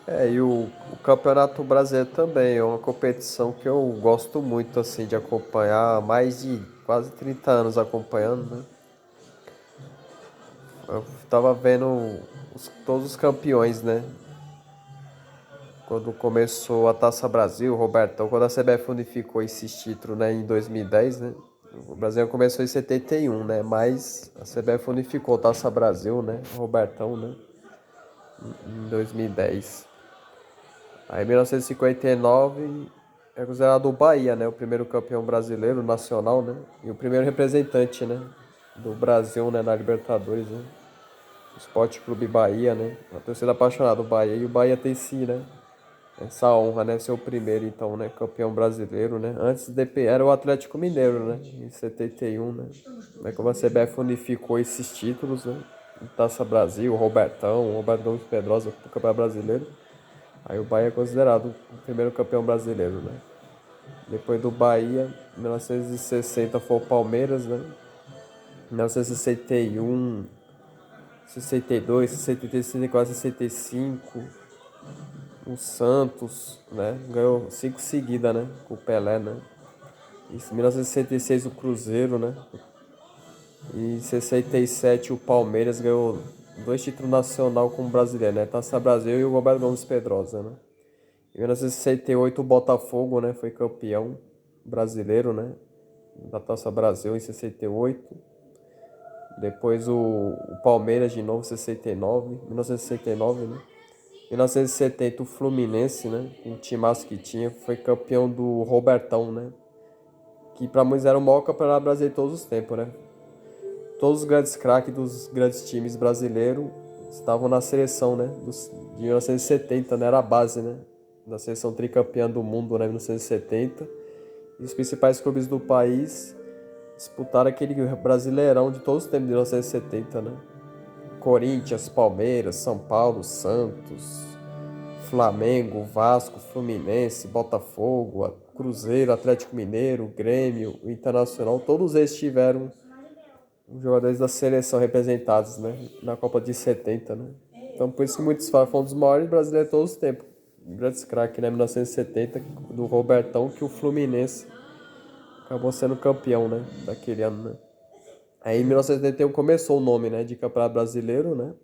E o Campeonato Brasileiro também é uma competição que eu gosto muito, assim, de acompanhar, há mais de quase 30 anos acompanhando, né? Eu tava vendo todos os campeões, né? Quando começou a Taça Brasil, Robertão, quando a CBF unificou esses títulos, né, em 2010, né? O Brasil começou em 71, né? Mas a CBF unificou a Taça Brasil, né? Robertão, né? Em 2010. Aí em 1959 é considerado o Bahia, né? O primeiro campeão brasileiro nacional, né? E o primeiro representante, né? Do Brasil, né? Na Libertadores, né? O Sport Clube Bahia, né? Uma torcida apaixonada do Bahia. E o Bahia tem sim, né? Essa honra, né? Ser o primeiro, então, né? Campeão brasileiro, né? Antes era o Atlético Mineiro, né? Em 71, né? Mas como a CBF unificou esses títulos, né? Taça Brasil, Roberto Gomes Pedrosa, o campeão brasileiro. Aí o Bahia é considerado o primeiro campeão brasileiro, né? Depois do Bahia, em 1960 foi o Palmeiras, né? Em 1961, 62, 63, 64, 65, o Santos, né? Ganhou 5 seguidas, né? Com o Pelé, né? Em 1966 o Cruzeiro, né? E em 67 o Palmeiras ganhou 2 títulos nacional como brasileiro, né? Taça Brasil e o Roberto Gomes Pedrosa, né? Em 1968 o Botafogo, né? Foi campeão brasileiro, né? Da Taça Brasil em 68. Depois o Palmeiras de novo, 69, 1969, né? 1970 o Fluminense, né? Um timaço que tinha, foi campeão do Robertão, né? Que pra muitos era o maior campeonato brasileiro de todos os tempos, né? Todos os grandes craques dos grandes times brasileiros estavam na seleção, né? De 1970, né? Era a base, né? Da seleção tricampeã do mundo, né? 1970. E os principais clubes do país disputaram aquele brasileirão de todos os tempos de 1970, né? Corinthians, Palmeiras, São Paulo, Santos, Flamengo, Vasco, Fluminense, Botafogo, Cruzeiro, Atlético Mineiro, Grêmio, Internacional, todos eles tiveram jogadores da seleção representados, né, na Copa de 70, né? Então por isso que muitos falam, foi um dos maiores brasileiros de todos os tempos. Grandes craques, né, 1970, do Robertão, que o Fluminense acabou sendo campeão, né, daquele ano, né? Aí em 1971 começou o nome, né, de Campeonato Brasileiro, né?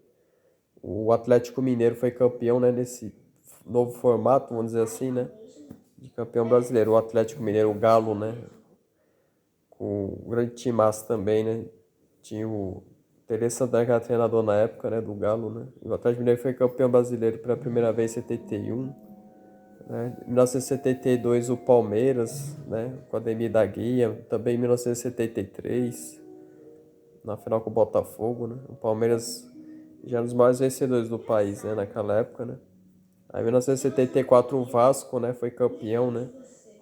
O Atlético Mineiro foi campeão, né, nesse novo formato, vamos dizer assim, né, de campeão brasileiro. O Atlético Mineiro, o Galo, né, com o grande timaço também, né? Tinha o Tele Santana, que era treinador na época, né, do Galo, né? E o Atlético Mineiro foi campeão brasileiro pela primeira vez em 71, né? Em 1972 o Palmeiras, né, com a Ademir da Guia, também em 1973, na final com o Botafogo, né? O Palmeiras já era um dos maiores vencedores do país, né, naquela época, né? Aí em 1974 o Vasco, né, foi campeão, né?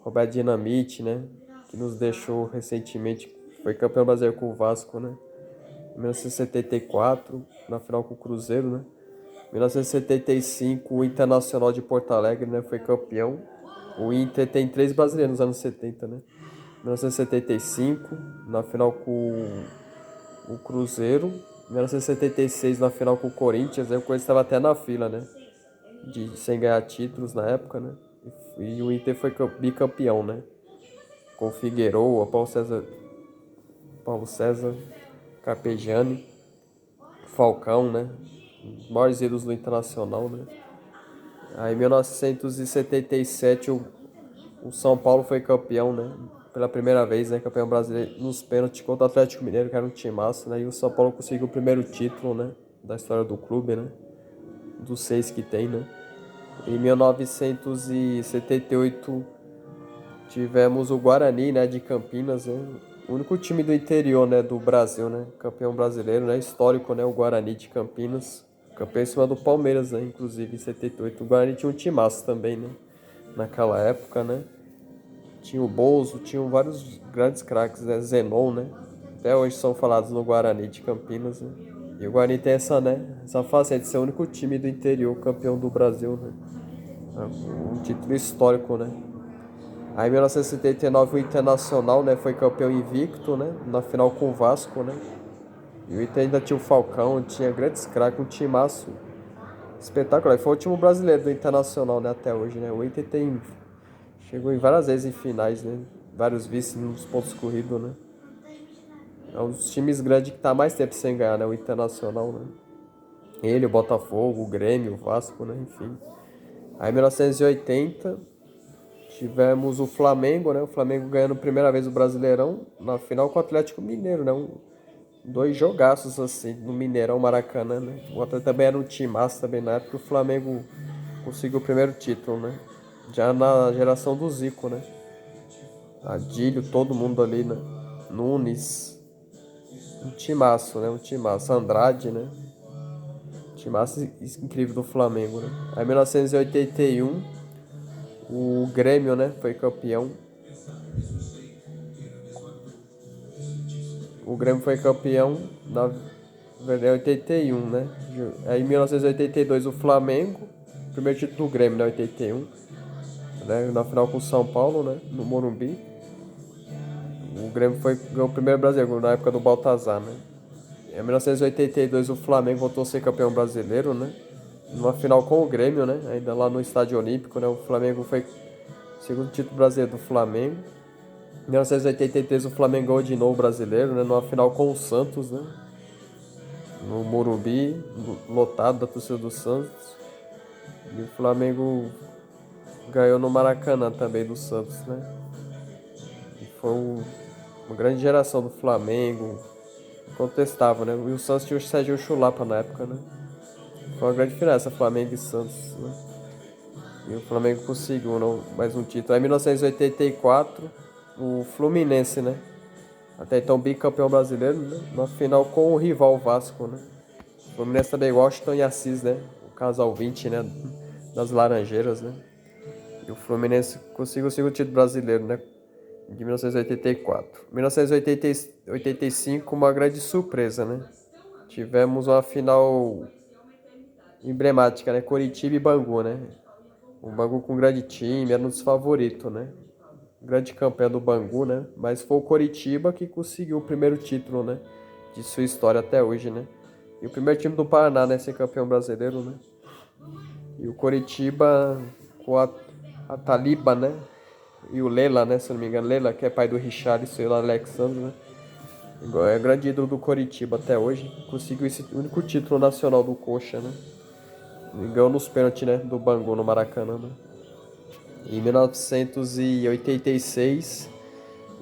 Roberto Dinamite, né, que nos deixou recentemente, foi campeão brasileiro com o Vasco, né? Em 1974, na final com o Cruzeiro, né? Em 1975, o Internacional de Porto Alegre, né, foi campeão. O Inter tem 3 brasileiros nos anos 70, né? Em 1975, na final com o Cruzeiro. Em 1976, na final com o Corinthians, né? O Corinthians estava até na fila, né? Sem ganhar títulos na época, né? E o Inter foi bicampeão, né? Com o Figueiredo, Paulo César, Carpegiani, Falcão, né? Os maiores ídolos do Internacional, né? Aí em 1977 o São Paulo foi campeão, né? Pela primeira vez, né? Campeão brasileiro nos pênaltis contra o Atlético Mineiro, que era um timaço, né? E o São Paulo conseguiu o primeiro título, né? Da história do clube, né? Dos 6 que tem, né? Em 1978 tivemos o Guarani, né? De Campinas, né? O único time do interior, né? Do Brasil, né? Campeão brasileiro, né? Histórico, né? O Guarani de Campinas. Campeão em cima do Palmeiras, né? Inclusive em 78. O Guarani tinha um timaço também, né? Naquela época, né? Tinha o Bozo, tinham vários grandes craques, né? Zenon, né? Até hoje são falados no Guarani de Campinas, né? E o Guarani tem essa, né? Essa faceta de ser o único time do interior campeão do Brasil, né? Um título histórico, né? Aí em 1979 o Internacional, né? Foi campeão invicto, né? Na final com o Vasco, né? E o Inter ainda tinha o Falcão, tinha grandes craques, um timaço espetacular. Foi o último brasileiro do Internacional, né, até hoje, né? O Inter chegou em várias vezes em finais, né? Vários vices nos pontos corridos, né? É um dos times grandes que tá mais tempo sem ganhar, né? O Internacional, né? Ele, o Botafogo, o Grêmio, o Vasco, né? Enfim. Aí em 1980 tivemos o Flamengo, né? O Flamengo ganhando a primeira vez o Brasileirão na final com o Atlético Mineiro, né? Dois jogaços assim no Mineirão, Maracanã, né? O Atlético também era um timaço também na época. O Flamengo conseguiu o primeiro título, né? Já na geração do Zico, né? Adílio, todo mundo ali, né? Nunes, um timaço, né? Um timaço. Andrade, né? Um timaço incrível do Flamengo, né? Aí em 1981, o Grêmio, né? Foi campeão. O Grêmio foi campeão em 81, né? Aí em 1982 o Flamengo, primeiro título do Grêmio, né? 81, né? Na final com o São Paulo, né? No Morumbi. O Grêmio ganhou o primeiro brasileiro na época do Baltazar, né? Em 1982 o Flamengo voltou a ser campeão brasileiro, né? Numa final com o Grêmio, né? Ainda lá no Estádio Olímpico, né? O Flamengo foi o segundo título brasileiro do Flamengo. Em 1983 o Flamengo ganhou de novo o brasileiro, né? Numa final com o Santos, né? No Morumbi, lotado da torcida do Santos. E o Flamengo ganhou no Maracanã também do Santos, né? E foi uma grande geração do Flamengo, contestava, né? E o Santos tinha o Serginho Chulapa na época, né? Foi uma grande diferença, Flamengo e Santos, né? E o Flamengo conseguiu mais um título. Aí em 1984, o Fluminense, né? Até então bicampeão brasileiro, né? Na final com o rival Vasco, né? O Fluminense também, Washington e Assis, né? O casal 20, né? Das Laranjeiras, né? E o Fluminense conseguiu o segundo título brasileiro, né? De 1984. 1985, uma grande surpresa, né? Tivemos uma final emblemática, né? Coritiba e Bangu, né? O Bangu com um grande time, era um dos favoritos, né? Grande campeão do Bangu, né? Mas foi o Coritiba que conseguiu o primeiro título, né? De sua história até hoje, né? E o primeiro time do Paraná, né? Ser campeão brasileiro, né? E o Coritiba com a Taliba, né? E o Lela, né? Se eu não me engano, Lela, que é pai do Richarlison e o Alexandre, né? É grande ídolo do Coritiba até hoje. Conseguiu esse único título nacional do Coxa, né? E ganhou nos pênaltis, né? Do Bangu no Maracanã, né? Em 1986,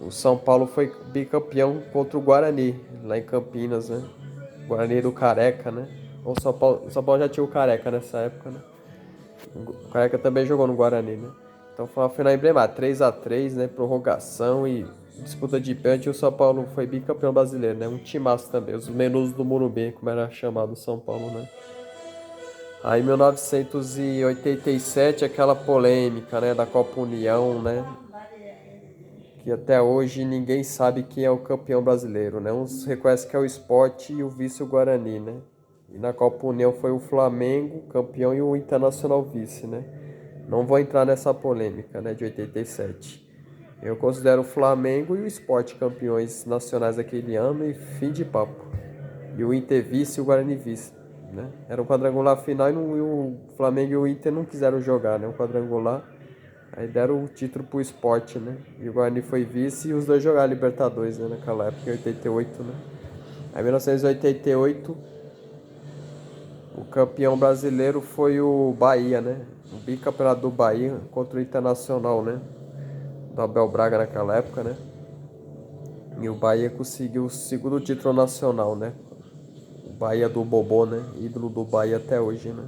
o São Paulo foi bicampeão contra o Guarani, lá em Campinas, né? Guarani do Careca, né? O São Paulo já tinha o Careca nessa época, né? O Careca também jogou no Guarani, né? Então foi uma final emblemática, 3-3, né? Prorrogação e disputa de pênalti. O São Paulo foi bicampeão brasileiro, né? Um timaço também, os Menudos do Morumbi, como era chamado o São Paulo, né? Aí em 1987, aquela polêmica, né? Da Copa União, né? Que até hoje ninguém sabe quem é o campeão brasileiro, né? Uns reconhecem que é o Sport e o vice o Guarani, né? E na Copa União foi o Flamengo campeão e o Internacional vice, né? Não vou entrar nessa polêmica, né, de 87. Eu considero o Flamengo e o Sport campeões nacionais daquele ano e fim de papo. E o Inter vice e o Guarani vice, né? Era um quadrangular final e o Flamengo e o Inter não quiseram jogar, né? Um quadrangular. Aí deram o título pro Sport, né? E o Guarani foi vice e os dois jogaram Libertadores, né? Naquela época, em 88, né? Aí em 1988, o campeão brasileiro foi o Bahia, né? O bicampeonato do Bahia contra o Internacional, né? Do Abel Braga naquela época, né? E o Bahia conseguiu o segundo título nacional, né? O Bahia do Bobô, né? Ídolo do Bahia até hoje, né?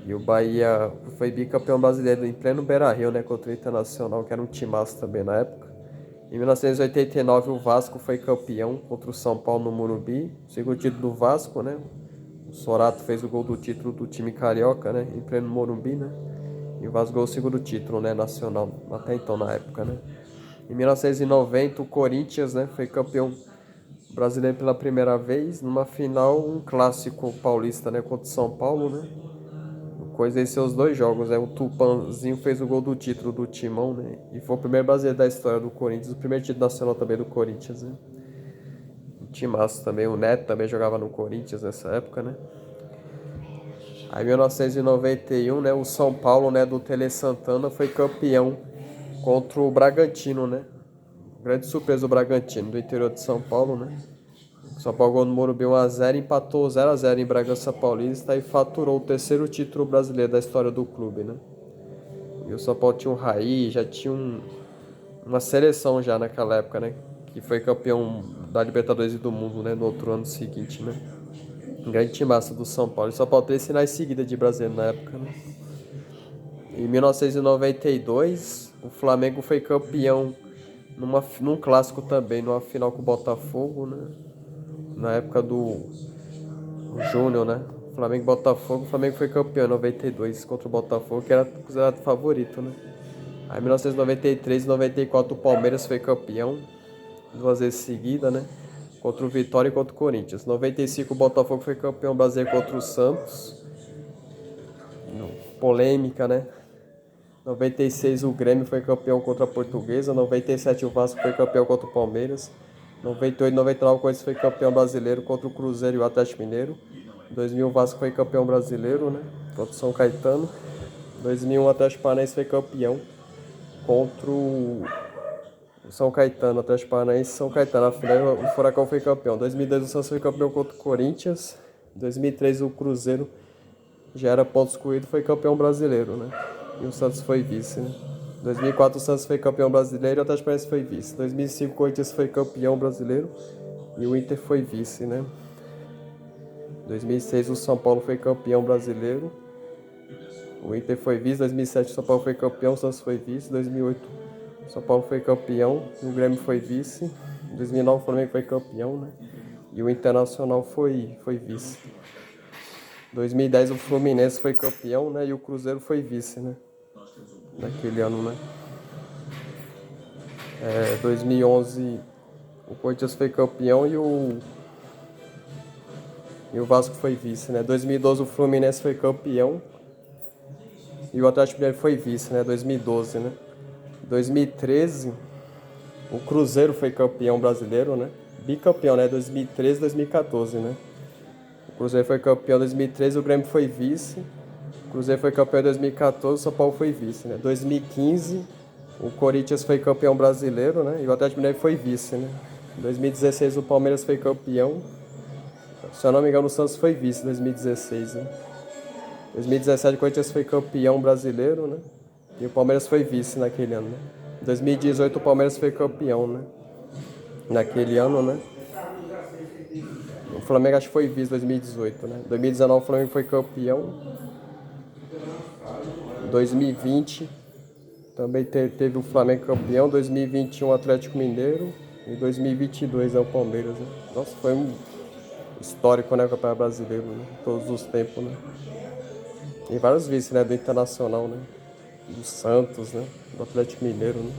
E o Bahia foi bicampeão brasileiro em pleno Beira-Rio, né? Contra o Internacional, que era um timaço também na época. Em 1989, o Vasco foi campeão contra o São Paulo no Morumbi. Segundo título do Vasco, né? O Sorato fez o gol do título do time carioca, né? Em pleno Morumbi, né? E o Vasco ganhou o segundo título, né? Nacional, até então na época, né? Em 1990, o Corinthians, né? Foi campeão brasileiro pela primeira vez. Numa final, um clássico paulista, né? Contra o São Paulo, né? Coisa em seus dois jogos, né? O Tupanzinho fez o gol do título do Timão, né? E foi o primeiro brasileiro da história do Corinthians, o primeiro título nacional também do Corinthians, né? Um timaço também, o Neto também jogava no Corinthians nessa época, né? Aí em 1991, né, o São Paulo, né, do Tele Santana foi campeão contra o Bragantino, né? Grande surpresa do Bragantino, do interior de São Paulo, né? O São Paulo ganhou no Morumbi 1-0, empatou 0-0 em Bragança Paulista e faturou o terceiro título brasileiro da história do clube, né? E o São Paulo tinha um Raí, já tinha uma seleção já naquela época, né? Que foi campeão da Libertadores e do Mundo, né? No outro ano seguinte, né? Um grande timaço do São Paulo. E o São Paulo 3 finais seguidas de brasileiro na época, né? Em 1992, o Flamengo foi campeão num clássico também, numa final com o Botafogo, né? Na época do Júnior, né? Flamengo e Botafogo. O Flamengo foi campeão em 92 contra o Botafogo, que era considerado favorito, né? Aí em 1993 e 94 o Palmeiras foi campeão, duas vezes seguida, né? Contra o Vitória e contra o Corinthians. Em 95 o Botafogo foi campeão brasileiro contra o Santos. Polêmica, né? 96 o Grêmio foi campeão contra a Portuguesa. 97 o Vasco foi campeão contra o Palmeiras. 98 e 99 o Corinthians foi campeão brasileiro contra o Cruzeiro e o Atlético Mineiro. 2000 o Vasco foi campeão brasileiro, né? Contra o São Caetano. 2001 o Atlético Paranaense foi campeão contra o São Caetano, Atlético Paranaense e São Caetano. Afinal, o Furacão foi campeão. 2002 o Santos foi campeão contra o Corinthians. 2003 o Cruzeiro já era pontos corridos, foi campeão brasileiro, né? E o Santos foi vice, né? 2004 o Santos foi campeão brasileiro e o Atlético Paranaense foi vice. 2005 o Corinthians foi campeão brasileiro e o Inter foi vice, né? 2006 o São Paulo foi campeão brasileiro, o Inter foi vice. 2007 o São Paulo foi campeão, o Santos foi vice. 2008 o São Paulo foi campeão, o Grêmio foi vice. 2009 o Flamengo foi campeão, né? E o Internacional foi vice. 2010 o Fluminense foi campeão, né? E o Cruzeiro foi vice, né? Naquele ano, né? 2011 o Corinthians foi campeão e o Vasco foi vice, né? 2012 o Fluminense foi campeão e o Atlético Mineiro foi vice, né? 2012, né? 2013 o Cruzeiro foi campeão brasileiro, né? Bicampeão, né? 2013 e 2014, né? O Cruzeiro foi campeão em 2013, o Grêmio foi vice. O Cruzeiro foi campeão em 2014, o São Paulo foi vice, né? 2015 o Corinthians foi campeão brasileiro, né? E o Atlético Mineiro foi vice, né? Em 2016 o Palmeiras foi campeão. Se eu não me engano, o Santos foi vice em 2016, né? 2017 o Corinthians foi campeão brasileiro, né? E o Palmeiras foi vice naquele ano, né? Em 2018 o Palmeiras foi campeão, né? Naquele ano, né? O Flamengo acho que foi vice em 2018, né? Em 2019 o Flamengo foi campeão. 2020 também teve o Flamengo campeão. 2021 o Atlético Mineiro. E 2022 é o Palmeiras, né? Nossa, foi um histórico, né? O Campeonato Brasileiro, né? Todos os tempos, né? E vários vices, né? Do Internacional, né? Do Santos, né? Do Atlético Mineiro, né?